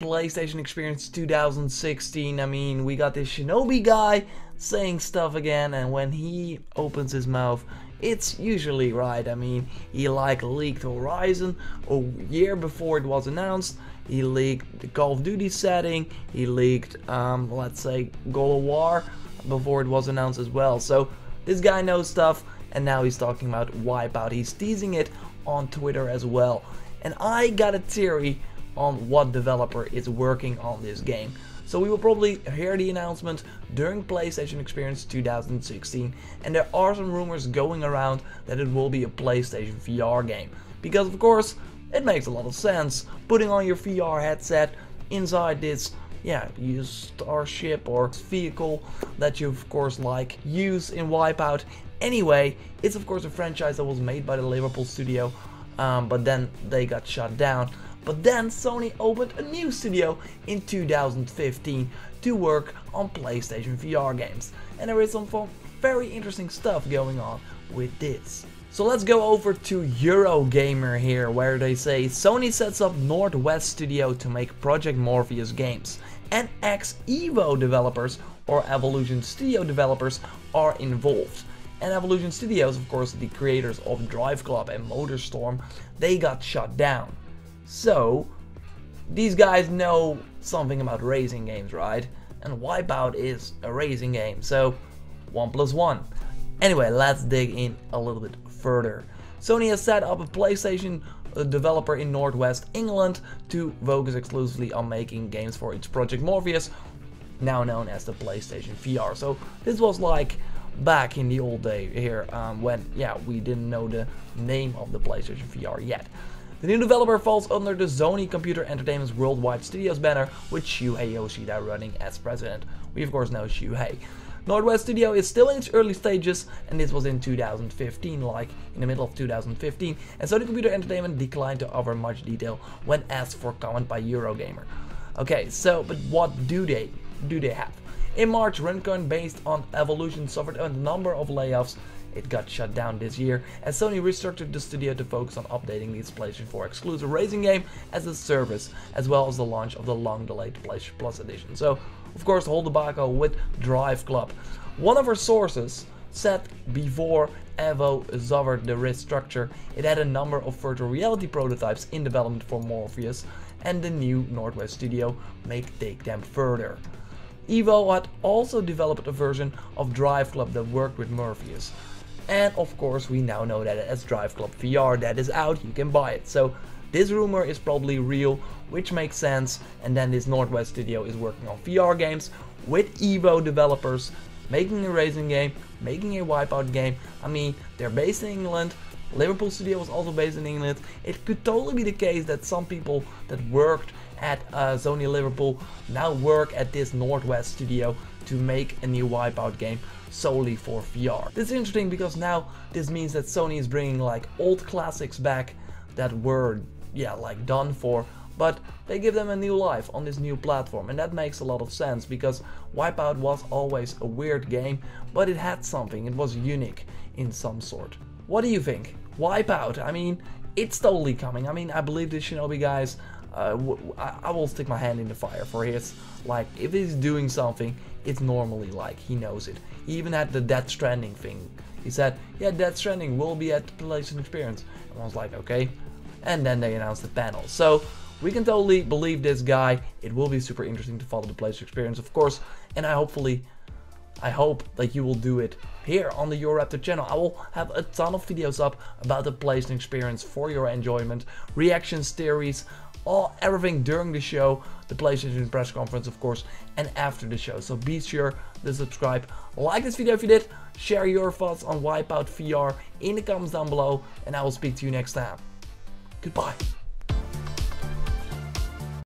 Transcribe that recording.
PlayStation Experience 2016, I mean, we got this Shinobi guy saying stuff again, and when he opens his mouth, it's usually right. I mean, he leaked Horizon a year before it was announced. He leaked the Call of Duty setting. He leaked, let's say, God of War before it was announced as well. So this guy knows stuff, and now he's talking about Wipeout. He's teasing it on Twitter as well. And I got a theory on what developer is working on this game. So we will probably hear the announcement during PlayStation Experience 2016, and there are some rumors going around that it will be a PlayStation VR game. Because of course, it makes a lot of sense, putting on your VR headset inside this, used starship or vehicle that you of course use in Wipeout. Anyway, it's of course a franchise that was made by the Liverpool studio, but then they got shut down. But then Sony opened a new studio in 2015 to work on PlayStation VR games. And there is some very interesting stuff going on with this. So let's go over to Eurogamer here, where they say Sony sets up Northwest Studio to make Project Morpheus games. And ex-Evo developers or Evolution Studio developers are involved. And Evolution Studios, of course, the creators of Drive Club and MotorStorm, they got shut down. So, these guys know something about racing games, right? And Wipeout is a racing game, so 1 + 1. Anyway, let's dig in a little bit further. Sony has set up a PlayStation developer in Northwest England to focus exclusively on making games for its Project Morpheus, now known as the PlayStation VR. So this was like back in the old day here, when we didn't know the name of the PlayStation VR yet. The new developer falls under the Sony Computer Entertainment's Worldwide Studios banner, with Shuhei Yoshida running as president. We of course know Shuhei. Northwest Studio is still in its early stages, and this was in 2015, like in the middle of 2015, and Sony Computer Entertainment declined to offer much detail when asked for comment by Eurogamer. Okay, so, but what do they have? In March, Runcon based on Evolution suffered a number of layoffs. It got shut down this year, as Sony restructured the studio to focus on updating its PlayStation 4 exclusive racing game as a service, as well as the launch of the long-delayed PlayStation Plus edition. So, of course, the whole debacle with Drive Club. One of our sources said before Evo suffered the restructure, it had a number of virtual reality prototypes in development for Morpheus, and the new Northwest Studio may take them further. Evo had also developed a version of Drive Club that worked with Morpheus. And of course we now know that as Drive Club VR that is out, you can buy it. So this rumor is probably real, which makes sense. And then this Northwest Studio is working on VR games with Evo developers, making a racing game, making a Wipeout game. I mean, they're based in England. Liverpool Studio was also based in England. It could totally be the case that some people that worked at Sony Liverpool now work at this Northwest Studio to make a new Wipeout game solely for VR. This is interesting because now this means that Sony is bringing old classics back that were done for, but they give them a new life on this new platform, and that makes a lot of sense because Wipeout was always a weird game, but it had something, it was unique in some sort. What do you think? Wipeout, I mean, it's totally coming. I mean, I believe the Shinobi guys, I will stick my hand in the fire for his, if he's doing something, it's normally he knows it. He even had the Death Stranding thing. He said, yeah, Death Stranding will be at the PlayStation Experience. And I was like, okay. And then they announced the panel. So we can totally believe this guy. It will be super interesting to follow the PlayStation Experience, of course. And I hope that you will do it here on the Euroraptor channel. I will have a ton of videos up about the PlayStation Experience for your enjoyment, reactions, theories, everything during the show, the PlayStation press conference of course, and after the show. So be sure to subscribe, like this video if you did, share your thoughts on Wipeout VR in the comments down below, and I will speak to you next time. Goodbye.